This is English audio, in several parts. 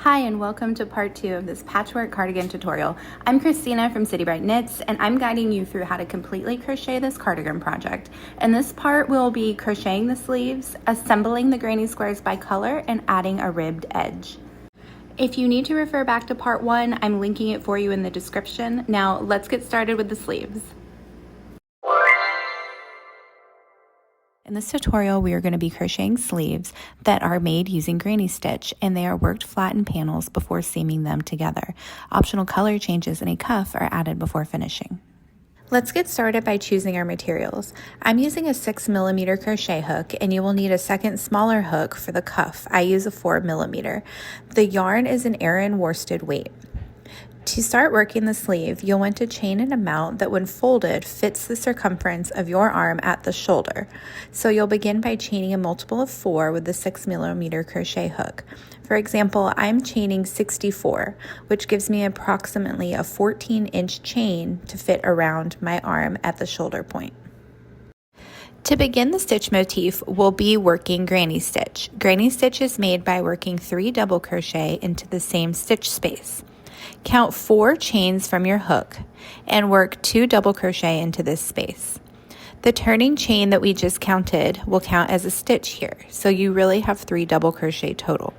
Hi and welcome to part 2 of this patchwork cardigan tutorial. I'm Christina from Citybrightknits and I'm guiding you through how to completely crochet this cardigan project. In this part we'll be crocheting the sleeves, assembling the granny squares by color, and adding a ribbed edge. If you need to refer back to part 1, I'm linking it for you in the description. Now let's get started with the sleeves. In this tutorial, we are going to be crocheting sleeves that are made using granny stitch, and they are worked flat in panels before seaming them together. Optional color changes and a cuff are added before finishing. Let's get started by choosing our materials. I'm using a 6mm crochet hook, and you will need a second smaller hook for the cuff. I use a 4mm. The yarn is an Aran worsted weight. To start working the sleeve, you'll want to chain an amount that when folded fits the circumference of your arm at the shoulder. So you'll begin by chaining a multiple of 4 with the 6mm crochet hook. For example, I'm chaining 64, which gives me approximately a 14-inch chain to fit around my arm at the shoulder point. To begin the stitch motif, we'll be working granny stitch. Granny stitch is made by working 3 double crochet into the same stitch space. Count 4 chains from your hook and work 2 double crochet into this space. The turning chain that we just counted will count as a stitch here, so you really have 3 double crochet total.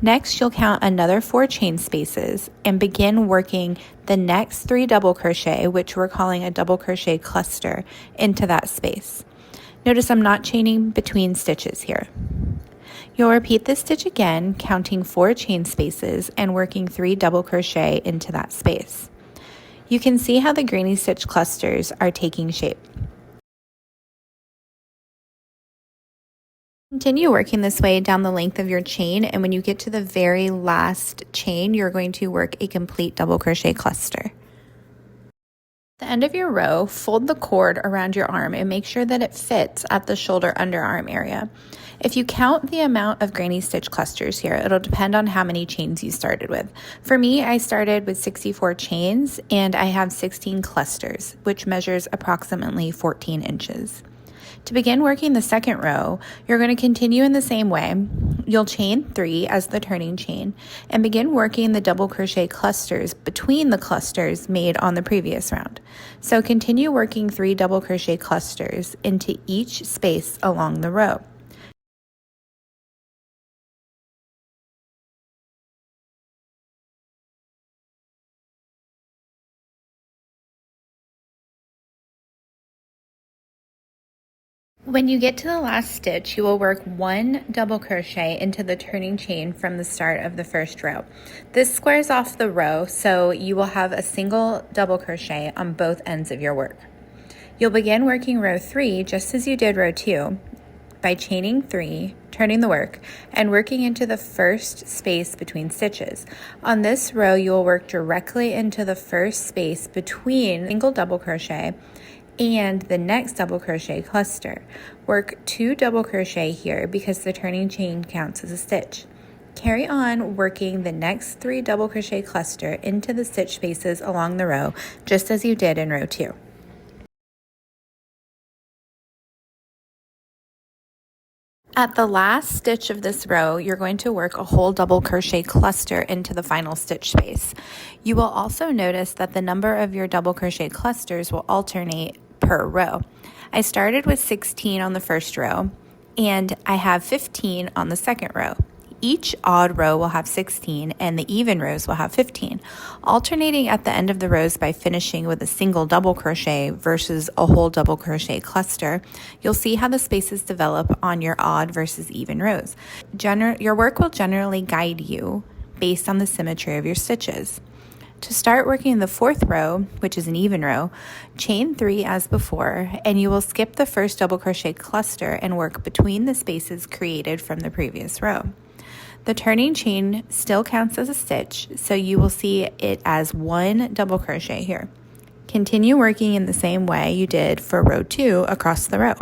Next, you'll count another 4 chain spaces and begin working the next 3 double crochet, which we're calling a double crochet cluster, into that space. Notice I'm not chaining between stitches here. You'll repeat this stitch again, counting 4 chain spaces and working 3 double crochet into that space. You can see how the granny stitch clusters are taking shape. Continue working this way down the length of your chain, and when you get to the very last chain, you're going to work a complete double crochet cluster. At the end of your row, fold the cord around your arm and make sure that it fits at the shoulder underarm area. If you count the amount of granny stitch clusters here, it'll depend on how many chains you started with. For me, I started with 64 chains and I have 16 clusters, which measures approximately 14 inches. To begin working the second row, you're going to continue in the same way. You'll chain 3 as the turning chain and begin working the double crochet clusters between the clusters made on the previous round. So continue working 3 double crochet clusters into each space along the row. When you get to the last stitch, you will work 1 double crochet into the turning chain from the start of the first row. This squares off the row, so you will have a single double crochet on both ends of your work. You'll begin working row 3 just as you did row 2 by chaining 3, turning the work, and working into the first space between stitches. On this row, you will work directly into the first space between single double crochet and the next double crochet cluster. Work 2 double crochet here because the turning chain counts as a stitch. Carry on working the next 3 double crochet cluster into the stitch spaces along the row, just as you did in row 2. At the last stitch of this row, you're going to work a whole double crochet cluster into the final stitch space. You will also notice that the number of your double crochet clusters will alternate per row. I started with 16 on the first row, and I have 15 on the second row. Each odd row will have 16 and the even rows will have 15, alternating at the end of the rows by finishing with a single double crochet versus a whole double crochet cluster. You'll see how the spaces develop on your odd versus even rows. Your work will generally guide you based on the symmetry of your stitches. To start working the 4th row, which is an even row, chain 3 as before, and you will skip the first double crochet cluster and work between the spaces created from the previous row. The turning chain still counts as a stitch, so you will see it as 1 double crochet here. Continue working in the same way you did for row 2 across the row.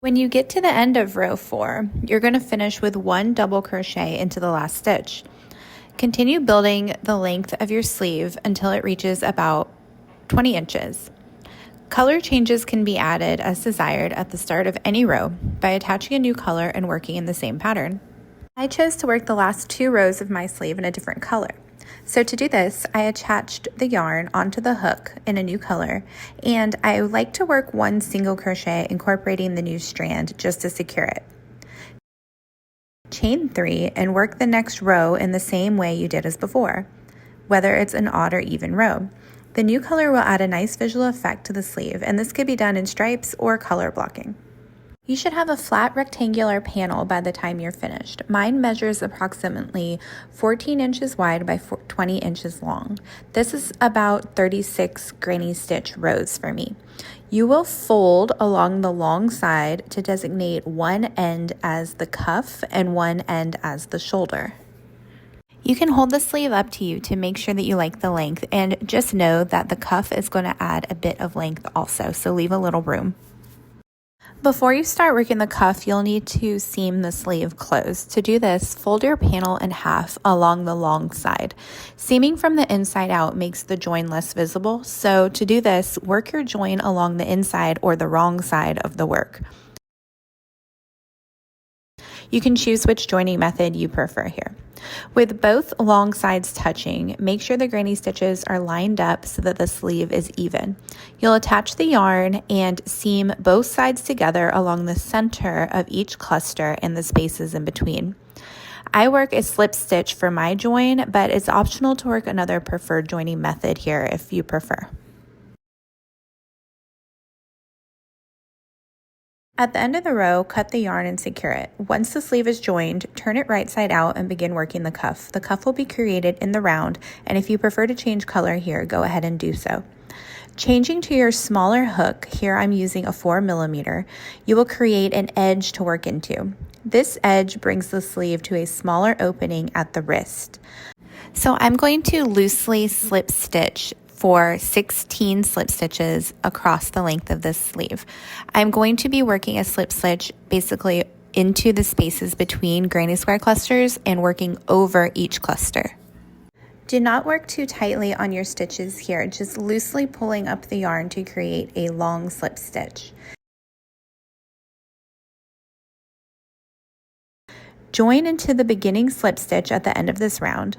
When you get to the end of row 4, you're going to finish with 1 double crochet into the last stitch. Continue building the length of your sleeve until it reaches about 20 inches. Color changes can be added as desired at the start of any row by attaching a new color and working in the same pattern. I chose to work the last 2 rows of my sleeve in a different color. So to do this, I attached the yarn onto the hook in a new color, and I like to work 1 single crochet incorporating the new strand just to secure it. Chain 3 and work the next row in the same way you did as before, whether it's an odd or even row. The new color will add a nice visual effect to the sleeve, and this could be done in stripes or color blocking. You should have a flat rectangular panel by the time you're finished. Mine measures approximately 14 inches wide by 20 inches long. This is about 36 granny stitch rows for me. You will fold along the long side to designate one end as the cuff and one end as the shoulder. You can hold the sleeve up to you to make sure that you like the length, and just know that the cuff is going to add a bit of length also, so leave a little room. Before you start working the cuff, you'll need to seam the sleeve closed. To do this, fold your panel in half along the long side. Seaming from the inside out makes the join less visible, so to do this, work your join along the inside or the wrong side of the work. You can choose which joining method you prefer here. With both long sides touching, make sure the granny stitches are lined up so that the sleeve is even. You'll attach the yarn and seam both sides together along the center of each cluster and the spaces in between. I work a slip stitch for my join, but it's optional to work another preferred joining method here if you prefer. At the end of the row, cut the yarn and secure it. Once the sleeve is joined, turn it right side out and begin working the cuff. The cuff will be created in the round, and if you prefer to change color here, go ahead and do so. Changing to your smaller hook, here I'm using a 4mm, you will create an edge to work into. This edge brings the sleeve to a smaller opening at the wrist. So I'm going to loosely slip stitch for 16 slip stitches across the length of this sleeve. I'm going to be working a slip stitch basically into the spaces between granny square clusters and working over each cluster. Do not work too tightly on your stitches here, just loosely pulling up the yarn to create a long slip stitch. Join into the beginning slip stitch at the end of this round.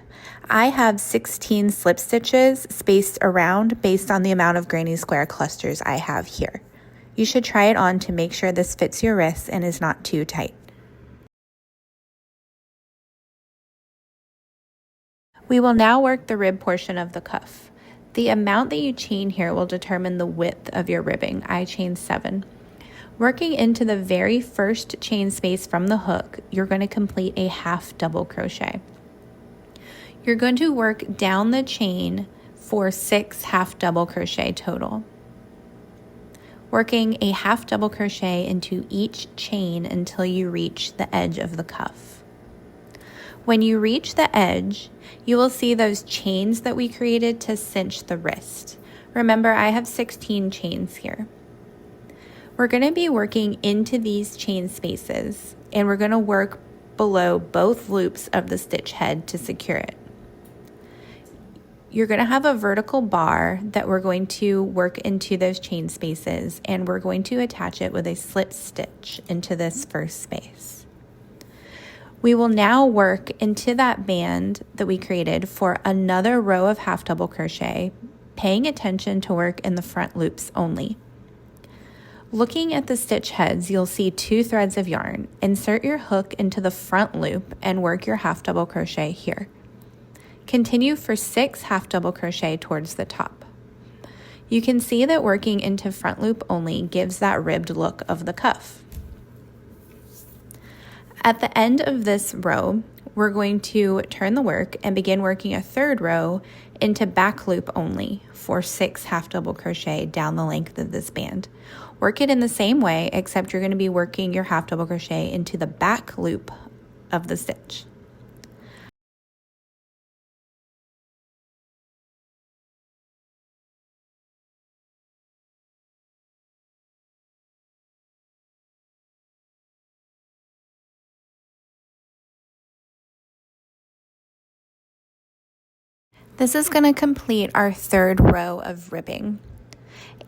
I have 16 slip stitches spaced around based on the amount of granny square clusters I have here. You should try it on to make sure this fits your wrists and is not too tight. We will now work the rib portion of the cuff. The amount that you chain here will determine the width of your ribbing. I chained 7. Working into the very first chain space from the hook, you're going to complete a half double crochet. You're going to work down the chain for 6 half double crochet total. Working a half double crochet into each chain until you reach the edge of the cuff. When you reach the edge, you will see those chains that we created to cinch the wrist. Remember, I have 16 chains here. We're going to be working into these chain spaces, and we're going to work below both loops of the stitch head to secure it. You're going to have a vertical bar that we're going to work into those chain spaces, and we're going to attach it with a slip stitch into this first space. We will now work into that band that we created for another row of half double crochet, paying attention to work in the front loops only. Looking at the stitch heads, you'll see 2 threads of yarn. Insert your hook into the front loop and work your half double crochet here. Continue for 6 half double crochet towards the top. You can see that working into front loop only gives that ribbed look of the cuff. At the end of this row, we're going to turn the work and begin working a 3rd row into back loop only for 6 half double crochet down the length of this band. Work it in the same way, except you're going to be working your half double crochet into the back loop of the stitch. This is going to complete our third row of ribbing.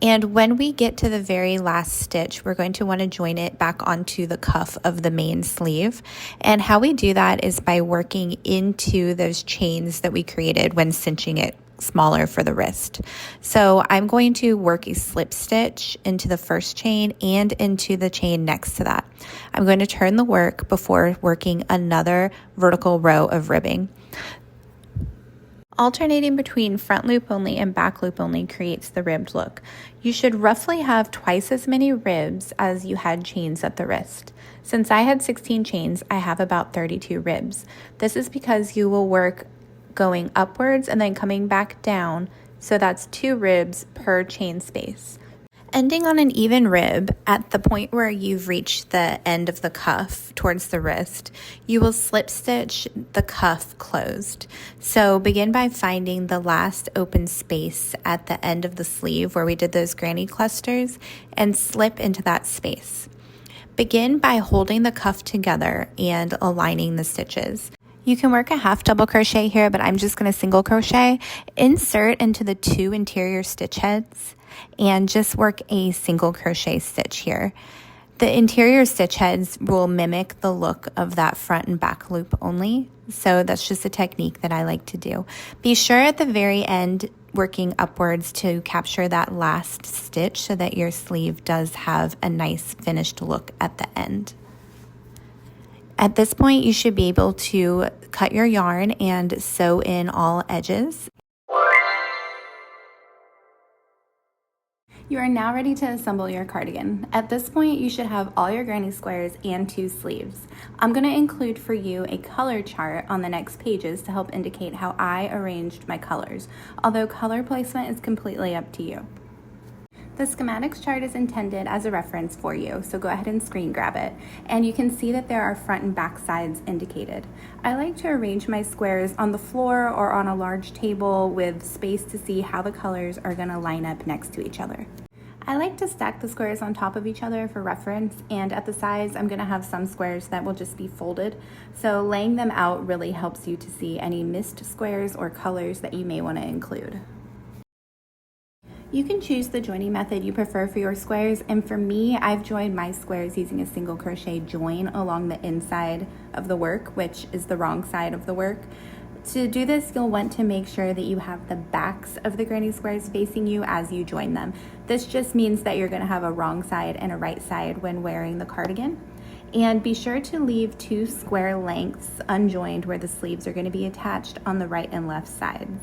And when we get to the very last stitch, we're going to want to join it back onto the cuff of the main sleeve. And how we do that is by working into those chains that we created when cinching it smaller for the wrist. So I'm going to work a slip stitch into the first chain and into the chain next to that. I'm going to turn the work before working another vertical row of ribbing. Alternating between front loop only and back loop only creates the ribbed look. You should roughly have twice as many ribs as you had chains at the wrist. Since I had 16 chains, I have about 32 ribs. This is because you will work going upwards and then coming back down, so that's 2 ribs per chain space. Ending on an even rib at the point where you've reached the end of the cuff towards the wrist, you will slip stitch the cuff closed. So begin by finding the last open space at the end of the sleeve where we did those granny clusters and slip into that space. Begin by holding the cuff together and aligning the stitches. You can work a half double crochet here, but I'm just going to single crochet. Insert into the 2 interior stitch heads and just work a single crochet stitch here. The interior stitch heads will mimic the look of that front and back loop only, so that's just a technique that I like to do. Be sure at the very end working upwards to capture that last stitch so that your sleeve does have a nice finished look at the end. At this point, you should be able to cut your yarn and sew in all edges. You are now ready to assemble your cardigan. At this point, you should have all your granny squares and 2 sleeves. I'm going to include for you a color chart on the next pages to help indicate how I arranged my colors, although color placement is completely up to you. The schematics chart is intended as a reference for you, so go ahead and screen grab it. And you can see that there are front and back sides indicated. I like to arrange my squares on the floor or on a large table with space to see how the colors are going to line up next to each other. I like to stack the squares on top of each other for reference, and at the sides I'm going to have some squares that will just be folded. So laying them out really helps you to see any missed squares or colors that you may want to include. You can choose the joining method you prefer for your squares, and for me, I've joined my squares using a single crochet join along the inside of the work, which is the wrong side of the work. To do this, you'll want to make sure that you have the backs of the granny squares facing you as you join them. This just means that you're going to have a wrong side and a right side when wearing the cardigan. And be sure to leave 2 square lengths unjoined where the sleeves are going to be attached on the right and left sides.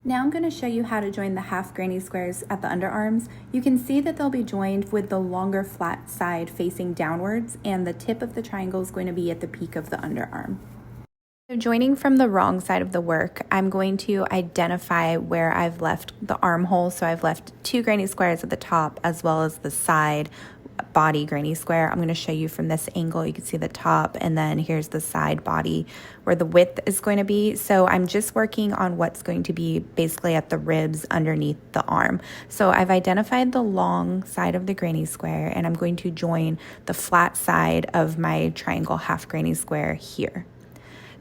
Now I'm going to show you how to join the half granny squares at the underarms. You can see that they'll be joined with the longer flat side facing downwards, and the tip of the triangle is going to be at the peak of the underarm. So joining from the wrong side of the work, I'm going to identify where I've left the armhole. So I've left 2 granny squares at the top as well as the side body granny square. I'm going to show you from this angle. You can see the top, and then here's the side body where the width is going to be. So I'm just working on what's going to be basically at the ribs underneath the arm. So I've identified the long side of the granny square, and I'm going to join the flat side of my triangle half granny square here.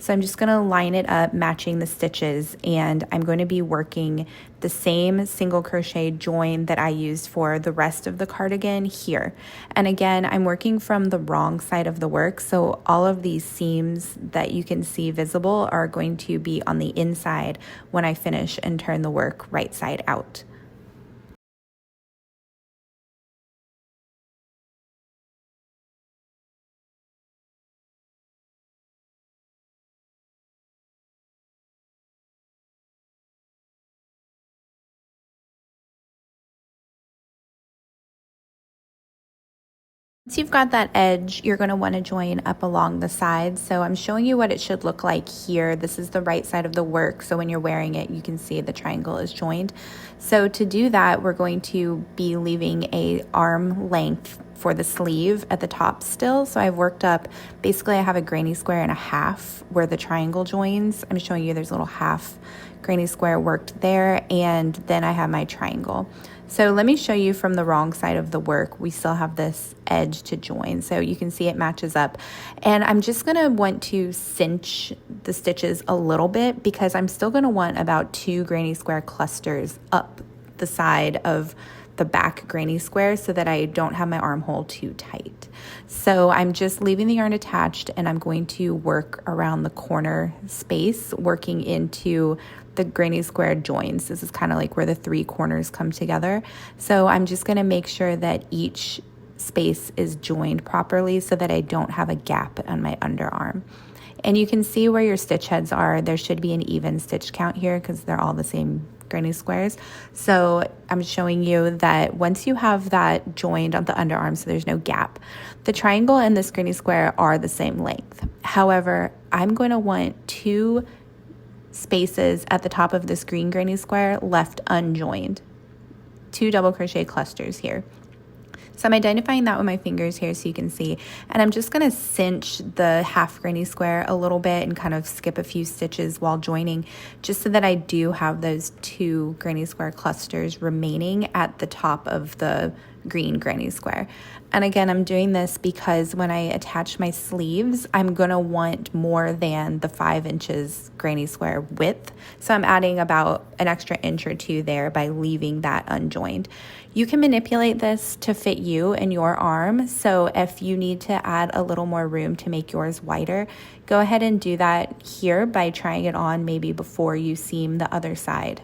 So I'm just going to line it up, matching the stitches, and I'm going to be working the same single crochet join that I used for the rest of the cardigan here. And again, I'm working from the wrong side of the work, so all of these seams that you can see visible are going to be on the inside when I finish and turn the work right side out. Once you've got that edge, you're going to want to join up along the sides. So I'm showing you what it should look like here. This is the right side of the work. So when you're wearing it, you can see the triangle is joined. So to do that, we're going to be leaving a arm length for the sleeve at the top still. So I've worked up, basically I have a granny square and a half where the triangle joins. I'm showing you there's a little half granny square worked there, and then I have my triangle. So let me show you from the wrong side of the work. We still have this edge to join, so you can see it matches up. And I'm just gonna want to cinch the stitches a little bit because I'm still gonna want about 2 granny square clusters up the side of the back granny square so that I don't have my armhole too tight. So I'm just leaving the yarn attached, and I'm going to work around the corner space, working into the granny square joins. This is kind of like where the 3 corners come together. So I'm just going to make sure that each space is joined properly so that I don't have a gap on my underarm. And you can see where your stitch heads are. There should be an even stitch count here because they're all the same granny squares. So I'm showing you that once you have that joined on the underarm so there's no gap, the triangle and this granny square are the same length. However, I'm going to want 2 spaces at the top of this green granny square left unjoined. 2 double crochet clusters here. So I'm identifying that with my fingers here so you can see. And I'm just gonna cinch the half granny square a little bit and kind of skip a few stitches while joining, just so that I do have those 2 granny square clusters remaining at the top of the green granny square. And again, I'm doing this because when I attach my sleeves, I'm gonna want more than the 5 inches granny square width. So I'm adding about an extra inch or 2 there by leaving that unjoined. You can manipulate this to fit you and your arm. So if you need to add a little more room to make yours wider, go ahead and do that here by trying it on maybe before you seam the other side.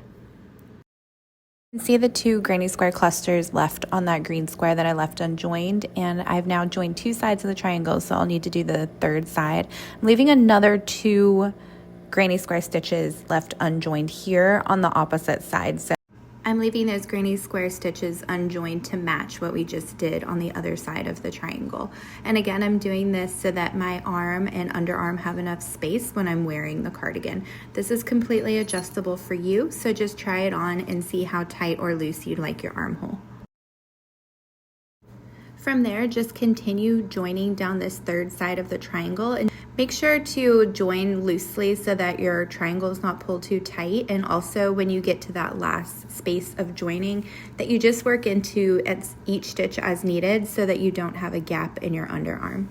You can see the 2 granny square clusters left on that green square that I left unjoined, and I've now joined 2 sides of the triangle, so I'll need to do the 3rd side. I'm leaving another 2 granny square stitches left unjoined here on the opposite side. So I'm leaving those granny square stitches unjoined to match what we just did on the other side of the triangle. And again, I'm doing this so that my arm and underarm have enough space when I'm wearing the cardigan. This is completely adjustable for you, so just try it on and see how tight or loose you'd like your armhole. From there, just continue joining down this 3rd side of the triangle, and make sure to join loosely so that your triangle is not pulled too tight. And also when you get to that last space of joining, that you just work into each stitch as needed so that you don't have a gap in your underarm.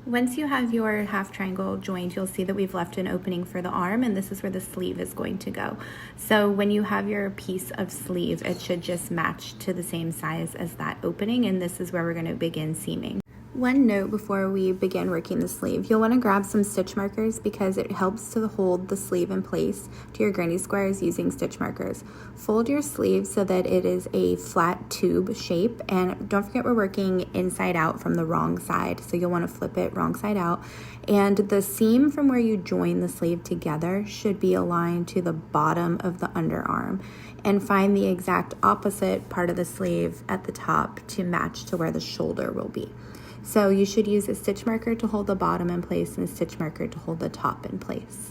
Once you have your half triangle joined, you'll see that we've left an opening for the arm, and this is where the sleeve is going to go. So when you have your piece of sleeve, it should just match to the same size as that opening, and this is where we're going to begin seaming. One note before we begin working the sleeve, you'll want to grab some stitch markers because it helps to hold the sleeve in place to your granny squares using stitch markers. Fold your sleeve so that it is a flat tube shape, and don't forget we're working inside out from the wrong side, so you'll want to flip it wrong side out. And the seam from where you join the sleeve together should be aligned to the bottom of the underarm, and find the exact opposite part of the sleeve at the top to match to where the shoulder will be. So you should use a stitch marker to hold the bottom in place and a stitch marker to hold the top in place.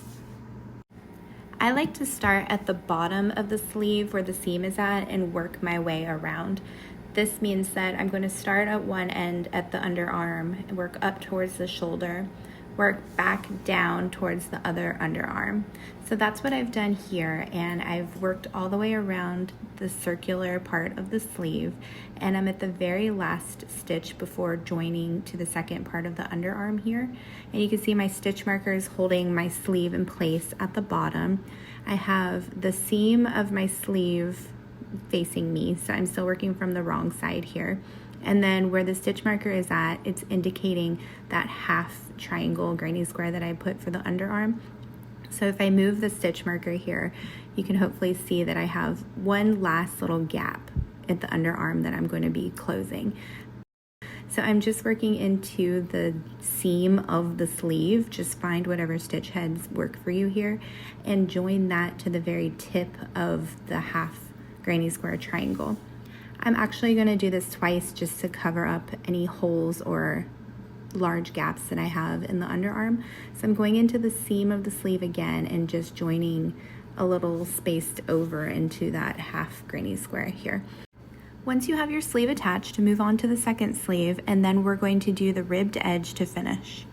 I like to start at the bottom of the sleeve where the seam is at and work my way around. This means that I'm going to start at one end at the underarm, work up towards the shoulder, work back down towards the other underarm. So that's what I've done here, and I've worked all the way around the circular part of the sleeve, and I'm at the very last stitch before joining to the second part of the underarm here. And you can see my stitch markers holding my sleeve in place at the bottom. I have the seam of my sleeve facing me, so I'm still working from the wrong side here. And then where the stitch marker is at, it's indicating that half triangle granny square that I put for the underarm. So if I move the stitch marker here, you can hopefully see that I have one last little gap at the underarm that I'm going to be closing. So I'm just working into the seam of the sleeve. Just find whatever stitch heads work for you here and join that to the very tip of the half granny square triangle. I'm actually going to do this twice just to cover up any holes or large gaps that I have in the underarm. So I'm going into the seam of the sleeve again and just joining a little spaced over into that half granny square here. Once you have your sleeve attached, move on to the second sleeve, and then we're going to do the ribbed edge to finish.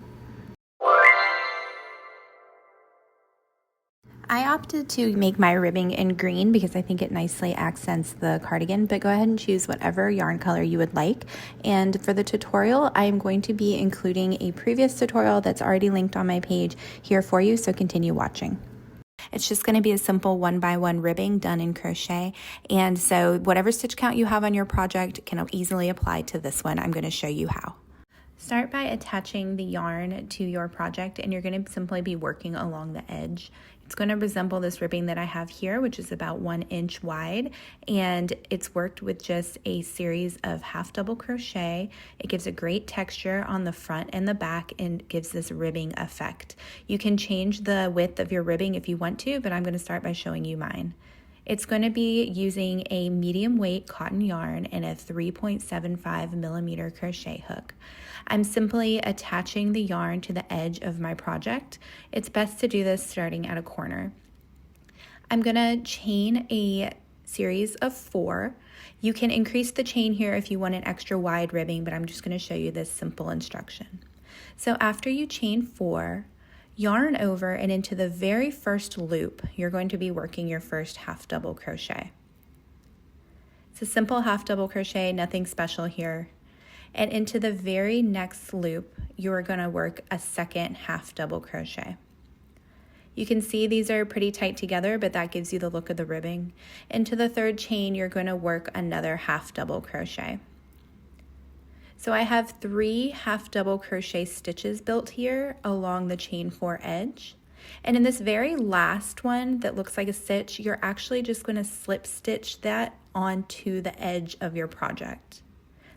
I opted to make my ribbing in green because I think it nicely accents the cardigan, but go ahead and choose whatever yarn color you would like. And for the tutorial, I am going to be including a previous tutorial that's already linked on my page here for you, so continue watching. It's just going to be a simple 1x1 ribbing done in crochet, and so whatever stitch count you have on your project can easily apply to this one. I'm going to show you how. Start by attaching the yarn to your project, and you're going to simply be working along the edge. It's going to resemble this ribbing that I have here, which is about 1 inch wide, and it's worked with just a series of half double crochet. It gives a great texture on the front and the back and gives this ribbing effect. You can change the width of your ribbing if you want to, but I'm going to start by showing you mine. It's going to be using a medium weight cotton yarn and a 3.75 millimeter crochet hook. I'm simply attaching the yarn to the edge of my project. It's best to do this starting at a corner. I'm going to chain a series of 4. You can increase the chain here if you want an extra wide ribbing, but I'm just going to show you this simple instruction. So after you chain 4, yarn over and into the very first loop, you're going to be working your first half double crochet. It's a simple half double crochet, nothing special here. And into the very next loop, you are going to work a second half double crochet. You can see these are pretty tight together, but that gives you the look of the ribbing. Into the third chain, you're going to work another half double crochet. So I have 3 half double crochet stitches built here along the chain 4 edge. And in this very last one that looks like a stitch, you're actually just going to slip stitch that onto the edge of your project.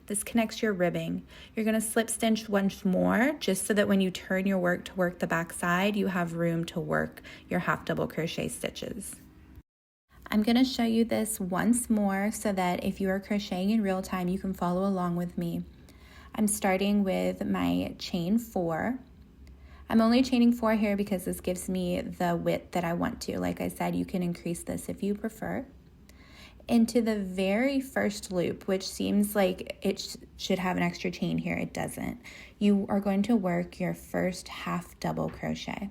This connects your ribbing. You're going to slip stitch once more just so that when you turn your work to work the back side, you have room to work your half double crochet stitches. I'm going to show you this once more so that if you are crocheting in real time, you can follow along with me. I'm starting with my chain 4. I'm only chaining 4 here because this gives me the width that I want to. Like I said, you can increase this if you prefer. Into the very first loop, which seems like it should have an extra chain here, it doesn't. You are going to work your first half double crochet.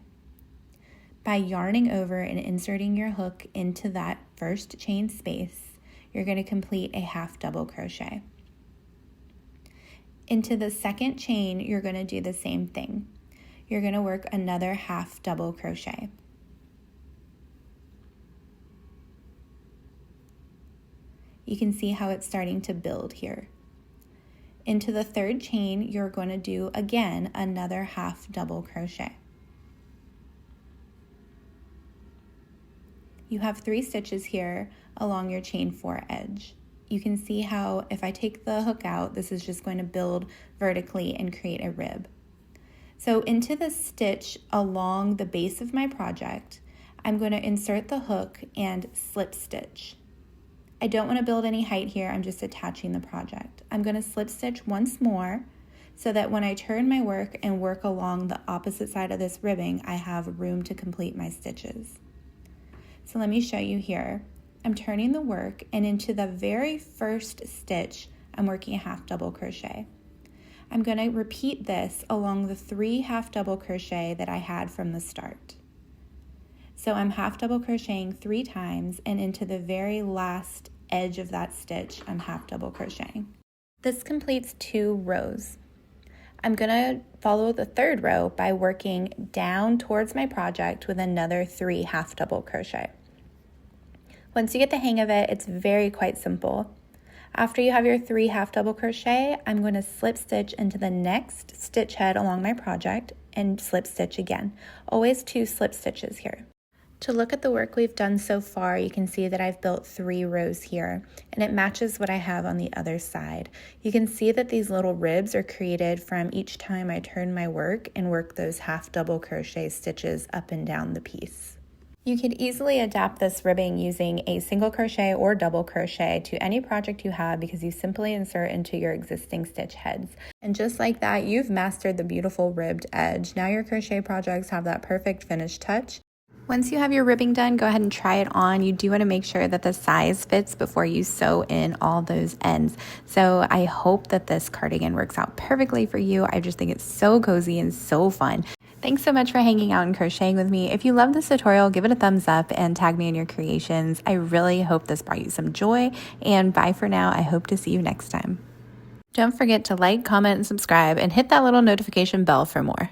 By yarning over and inserting your hook into that first chain space, you're going to complete a half double crochet. Into the second chain, you're going to do the same thing. You're going to work another half double crochet. You can see how it's starting to build here. Into the third chain, you're going to do again another half double crochet. You have 3 stitches here along your chain 4 edge. You can see how if I take the hook out, this is just going to build vertically and create a rib. So into the stitch along the base of my project, I'm going to insert the hook and slip stitch. I don't want to build any height here, I'm just attaching the project. I'm going to slip stitch once more so that when I turn my work and work along the opposite side of this ribbing, I have room to complete my stitches. So let me show you here. I'm turning the work, and into the very first stitch, I'm working a half double crochet. I'm going to repeat this along the 3 half double crochet that I had from the start. So I'm half double crocheting 3 times, and into the very last edge of that stitch, I'm half double crocheting. This completes 2 rows. I'm going to follow the 3rd row by working down towards my project with another 3 half double crochet. Once you get the hang of it, it's quite simple. After you have your 3 half double crochet, I'm going to slip stitch into the next stitch head along my project and slip stitch again. Always 2 slip stitches here. To look at the work we've done so far, you can see that I've built 3 rows here, and it matches what I have on the other side. You can see that these little ribs are created from each time I turn my work and work those half double crochet stitches up and down the piece. You could easily adapt this ribbing using a single crochet or double crochet to any project you have because you simply insert into your existing stitch heads. And just like that, you've mastered the beautiful ribbed edge. Now your crochet projects have that perfect finished touch. Once you have your ribbing done, go ahead and try it on. You do want to make sure that the size fits before you sew in all those ends. So I hope that this cardigan works out perfectly for you. I just think it's so cozy and so fun. Thanks so much for hanging out and crocheting with me. If you love this tutorial, give it a thumbs up and tag me in your creations. I really hope this brought you some joy, and bye for now. I hope to see you next time. Don't forget to like, comment, and subscribe, and hit that little notification bell for more.